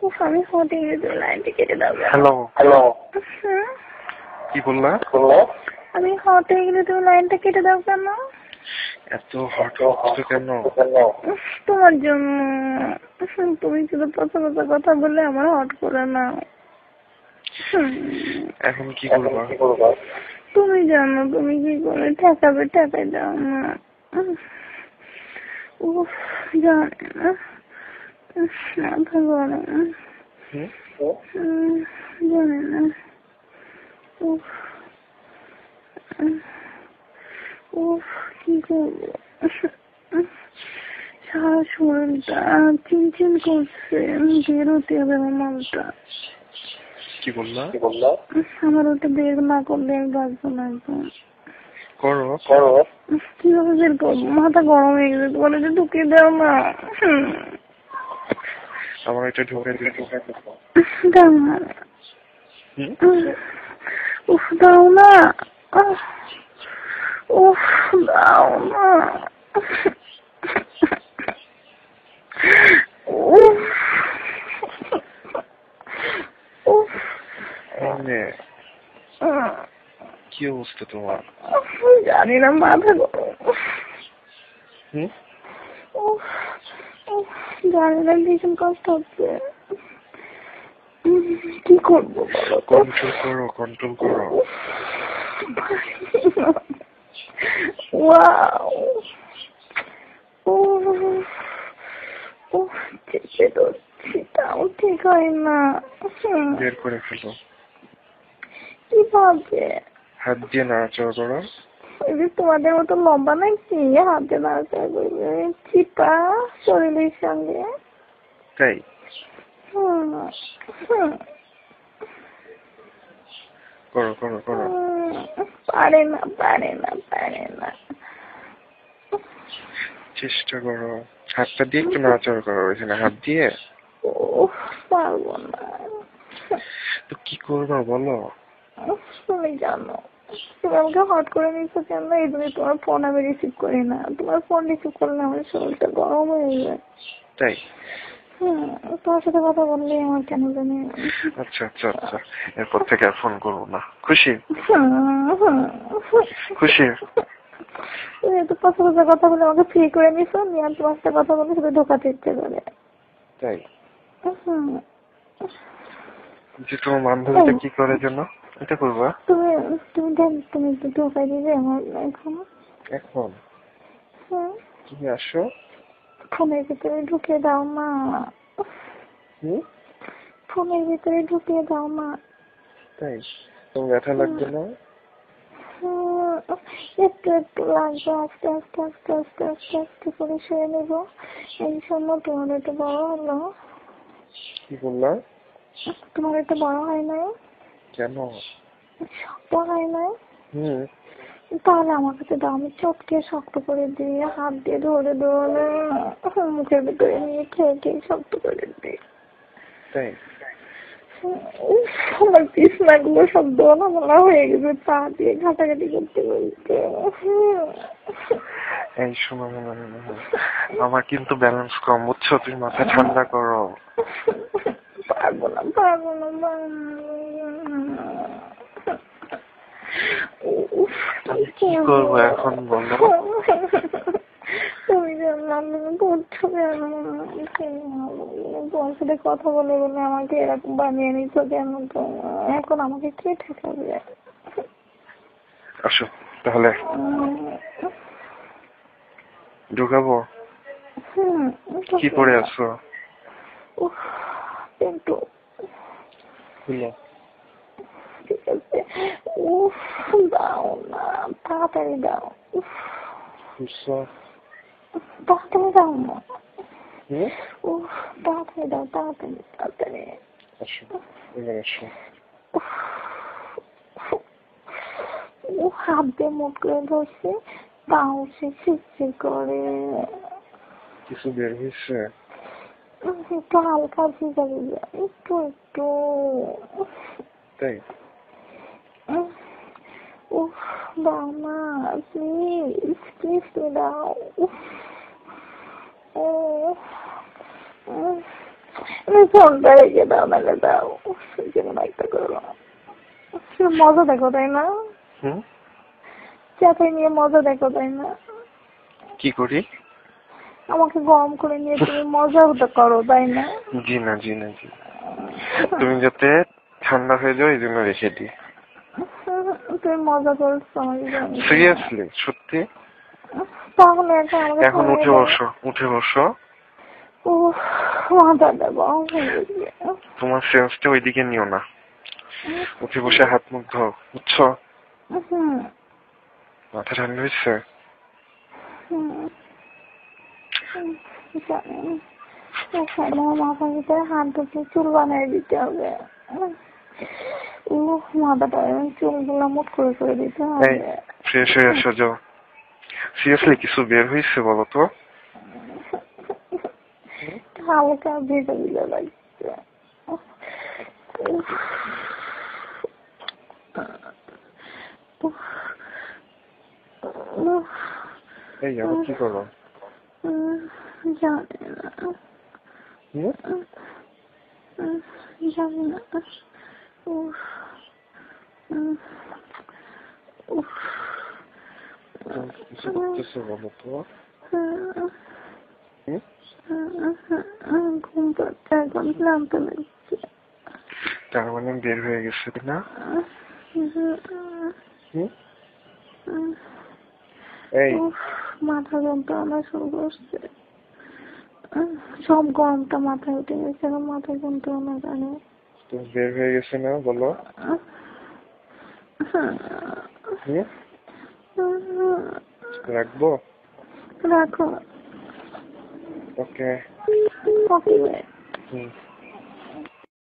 উফ, আমি হতে গেছি, লাইনটা কেটে দাও। হ্যালো হ্যালো, কি বললা? আমি হতে গেলে তুমি লাইনটা কেটে দাও কেন? এত হট হচ্ছে কেন? তোমার জন্য। তুমি শুধু পছন্দ কথা বলে আমার হট করে না। এখন কি করবা? তুমি জানো তুমি কি করে ঠেকাবে, ঠেকাই দাও না। উফ, জানি না, মাথা গরম। জানি না। উফ উফ, কি করবো? সারা শরীরটা চিনচিন করছে, বেরোতে হবে আমার মনটা। কি বললা? আমার ওটা বের না করলে বাঁচবো না একদম। করো। কিভাবে বের করবো? মাথা গরম হয়ে গেছে, বলে যে ঢুকিয়ে দাও না। আমার এটা ঢুকে দাও না। উফ, দাও না। উফ, দাও না। উফ উফ, কি অবস্থা তোমার? জানি না, মাথা গরম। জানি না, ভীষণ কষ্ট হচ্ছে। কি করবো বলো? কন্ট্রোল করো। ওয়াও, চেপে ধরছি, তাও ঠিক হয় না। বের করে ফেলো। কিভাবে? হাত দিয়ে নাড়াচাড়া করো। তোমাদের মতো লম্বা নাকি হাতে নাড়াচাড়া করবে? চিপা শরীরের সঙ্গে। তাই? করো। পারে না। চেষ্টা করো। হাতটা দিয়ে একটু নাড়াচাড়া করো, ওইখানে হাত দিয়ে। পারবো না। তো কি করবো বলো? তুমি জানো, তুমি আমাকে হট করে নিচ্ছ কেন? এই জন্য তোমার ফোন আমি রিসিভ করি না। তোমার ফোন রিসিভ করলে আমার শরীরটা গরম হয়ে যায়। তাই? তোমার সাথে কথা বললে আমার কেন জানি। আচ্ছা, এরপর থেকে আর ফোন করবো না। খুশি? তুমি এত পছন্দ কথা বলে আমাকে ফ্রি করে নিছো, আর তোমার সাথে কথা বলে শুধু ঢোকাতে ইচ্ছে করে। তাই? যে তোমার বান্ধবীটা কি করে জন্য এটা করবা? তুমি একটু ঢোকাই দিবে আমার এখন। তুমি আসো, ফোনের ভিতরে ঢুকিয়ে দাও না। ফোনের ভিতরে ঢুকিয়ে দাও না। তাই? তোমার ব্যথা লাগবে না? একটু লাগবে। আস্তে করে শুয়ে নেব। এই সময় তোমার একটু বড় হলো। কি বললা? তোমার একটু বড় হয় নাই? কেন? শক্ত হয় নাই? তাহলে আমার কাছে দাও, আমি চটকে শক্ত করে দিই, হাত দিয়ে ধরে মুখের ভিতরে নিয়ে খেয়ে শক্ত করে দিই। তাই? আমার বিছনা গুলো সব দোলা হয়ে গেছে, পা দিয়ে ঘাটাঘাটি করতে। এই শোনো, আমার কিন্তু ব্যালেন্স কম, বুঝছো? তুমি মাথা ঠান্ডা করো। পারবো না। কি করবো এখন বলো? তুমি জানলাম করছো কেন? তোমার সাথে কথা বলে আমাকে এরকম বানিয়ে নিচ্ছ কেন? তো এখন আমাকে কে ঠেকাবে? আসো তাহলে, ঢুকাবো। কি পরে আসো? কিন্তু ঠিক আছে। দাও না, তাড়াতাড়ি দাও। তাড়াতাড়ি দাও না। তাড়াতাড়ি দাও, তাড়াতাড়ি। হাত দিয়ে মুখ করে ধরছে, তাও সে শিরশির করে। কিছু বের হয়েছে? একটু হালকা ভিজা, একটু। তাই? দাও না, প্লিজ দাও। তুমি ফোনটা রেখে দাও, নাহলে দাও, যেমন একটা করো। মজা দেখো তাই না? চাপাই নিয়ে মজা দেখো তাই না? কি করি? আমাকে গরম করে নিয়ে তুমি মজাও তো করো তাই না? জি না, জি না, জি। তুমি যাতে ঠান্ডা হয়ে যাও এই জন্য রেখে দিই। তুমি মজা করছো আমাকে। সিরিয়াসলি, সত্যি? তাহলে এখন উঠে বসো, উঠে বসো। মাথাটা গরম হয়ে গেছে। তোমার সেন্সটা ওইদিকে নিও না, উঠে বসে হাত মুখ ধো, বুঝছো? মাথা ঠান্ডা হয়েছে? মাথার ভিতরে হাত ঢুকে চুল বানিয়ে দিতে হবে। মাথাটা চুলগুলো মুট করে দিতে হবে। ফ্রেশ হয়ে আসো, যাও। সিরিয়াসলি কিছু বের হয়েছে বলো তো? হালকা ভেজা ভেজা লাগছে। এই আবার কি করো? জানি না, জানি না। কিছু করতেছো বলো তো? ঘুম পাচ্ছে, এখন ক্লান্ত লাগছে। তার মানে বের হয়ে গেছে না? এই মাথা যন্ত্রণা শুরু করছে, সব গরমটা মাথায় উঠে গেছে, এখন মাথা যন্ত্রণা জানে। বের হয়ে গেছে না বলো? রাখবো? রাখো। ওকে। ওকে।